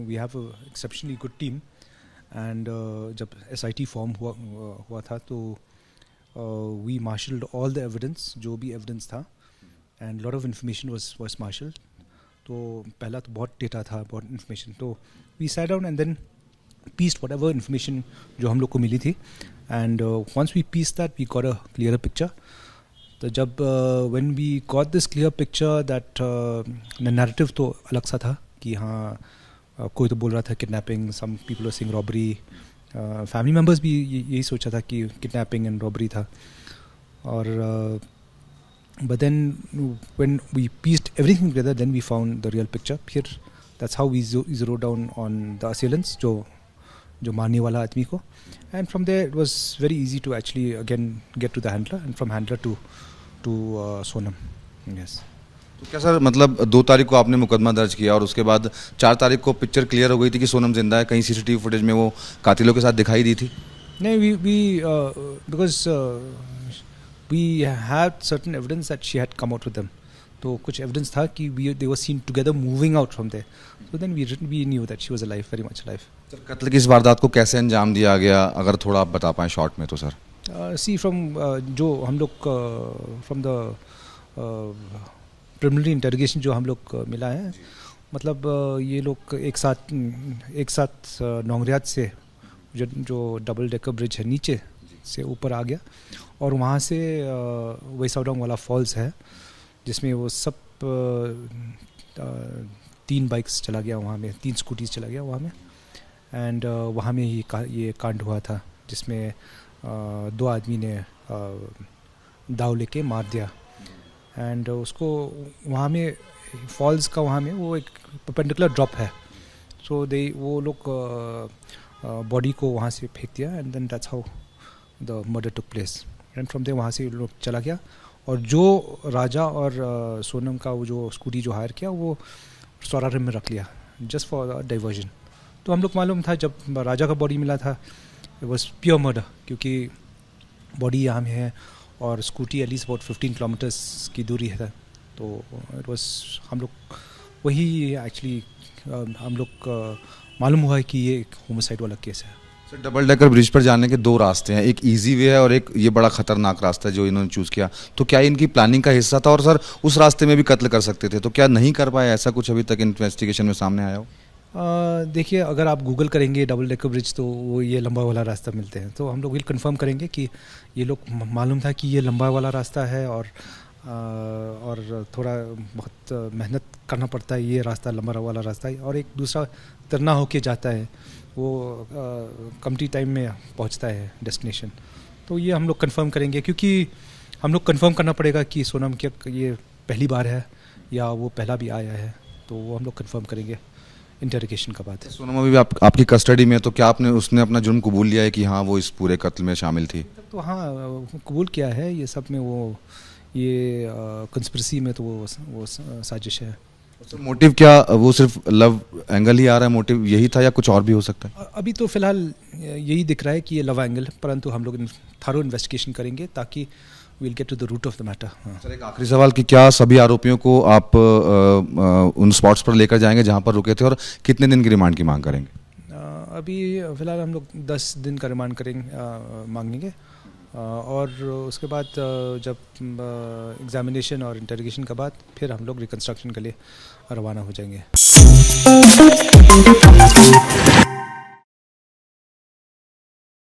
We have exceptionally good team and जब SIT form हुआ था तो we marshalled all the evidence, जो भी एविडेंस था, and lot of information was marshalled. तो पहला तो बहुत डेटा था, बहुत इन्फॉर्मेशन, तो we sat down and then pieced whatever information जो हम लोग को मिली थी, and once we pieced that we got a clearer picture. तो जब when we got this clear picture that narrative तो अलग सा था कि हाँ कोई तो बोल रहा था kidnapping, some people were saying robbery, family members भी यही सोचा था कि kidnapping and robbery था. और but then when we pieced everything together, then we found the real picture. Here that's how we zeroed down on the assailants, जो मारने वाला आदमी को, and from there it was very easy to actually again get to the handler, and from handler to Sonam. Yes. तो क्या sir, मतलब 2 तारीख को आपने मुकदमा दर्ज किया और उसके बाद 4 तारीख को पिक्चर क्लियर हो गई थी कि सोनम जिंदा है, कहीं CCTV फुटेज में वो कातिलों के साथ दिखाई दी थी? नहीं, we because we had certain evidence that she had come out with them. तो कुछ एविडेंस था कि they were seen together moving out from there. So then we knew that she was alive, very much alive. Sir, कत्ल की इस वारदात को कैसे अंजाम दिया गया, अगर थोड़ा आप बता पाएं शॉर्ट में तो सर? See from जो हम लोग from the preliminary interrogation जो हम लोग मिला है, मतलब ये लोग एक साथ नौगरियात से जो डबल डेकर ब्रिज है नीचे से ऊपर आ गया, और वहाँ से वैसाउडोंग वाला फॉल्स है जिसमें वो सब 3 बाइक्स चला गया वहाँ में, 3 स्कूटीज चला गया वहाँ में, एंड वहाँ में ही ये कांड हुआ था जिसमें 2 आदमी ने दाव लेके मार दिया. एंड उसको वहाँ में फॉल्स का वहाँ में वो एक परपेंडिकुलर ड्रॉप है, सो वो लोग बॉडी को वहाँ से फेंक दिया, and then that's how the murder took place. And from there वहाँ से लोग चला गया, और जो राजा और सोनम का वो जो स्कूटी जो हायर किया वो सौरारम में रख लिया जस्ट फॉर डाइवर्जन. तो हम लोग मालूम था जब राजा का बॉडी मिला था इट वॉज प्योर मर्डर, क्योंकि बॉडी यहाँ में है और स्कूटी एटलीस्ट अबाउट 15 किलोमीटर्स की दूरी है. तो इट वॉज हम लोग वही एक्चुअली हम लोग मालूम हुआ है कि ये एक होमिसाइड वाला केस है. सर, डबल डेकर ब्रिज पर जाने के 2 रास्ते हैं, एक इजी वे है और एक ये बड़ा खतरनाक रास्ता है जो इन्होंने चूज़ किया. तो क्या इनकी प्लानिंग का हिस्सा था, और सर उस रास्ते में भी कत्ल कर सकते थे, तो क्या नहीं कर पाए, ऐसा कुछ अभी तक इन्वेस्टिगेशन में सामने आया हो? देखिए, अगर आप गूगल करेंगे डबल डेकर ब्रिज तो वो ये लंबा वाला रास्ता मिलते हैं, तो हम लोग विल कंफर्म करेंगे कि ये लोग मालूम था कि ये लंबा वाला रास्ता है, और थोड़ा बहुत मेहनत करना पड़ता है, ये रास्ता लंबा वाला रास्ता है, और एक दूसरा तरना होके जाता है, वो कमती टाइम में पहुंचता है डेस्टिनेशन. तो ये हम लोग कंफर्म करेंगे, क्योंकि हम लोग कंफर्म करना पड़ेगा कि सोनम क्या ये पहली बार है या वो पहला भी आया है, तो वो हम लोग कंफर्म करेंगे इंटरोगेशन का बात है. सोनम अभी आपकी कस्टडी में, तो क्या उसने अपना जुर्म कबूल लिया है कि हाँ वो इस पूरे कत्ल में शामिल थी? तो हाँ, कबूल किया है ये सब में, वो ये कंस्पिरेसी में तो वो साजिश है. तो मोटिव क्या, वो सिर्फ लव एंगल ही आ रहा है, मोटिव यही था या कुछ और भी हो सकता है? अभी तो फिलहाल यही दिख रहा है कि ये लव एंगल है, परंतु हम लोग थॉरो इन्वेस्टिगेशन करेंगे ताकि we'll get to the root of the matter. Sir, एक आखिरी सवाल कि क्या सभी आरोपियों को आप उन स्पॉट्स पर लेकर जाएंगे जहां पर रुके थे, और कितने दिन की रिमांड की मांग करेंगे? अभी फिलहाल हम लोग 10 दिन का रिमांड मांगेंगे, और उसके बाद जब एग्जामिनेशन और इंटरोगेशन के बाद फिर हम लोग रिकंस्ट्रक्शन के लिए रवाना हो जाएंगे.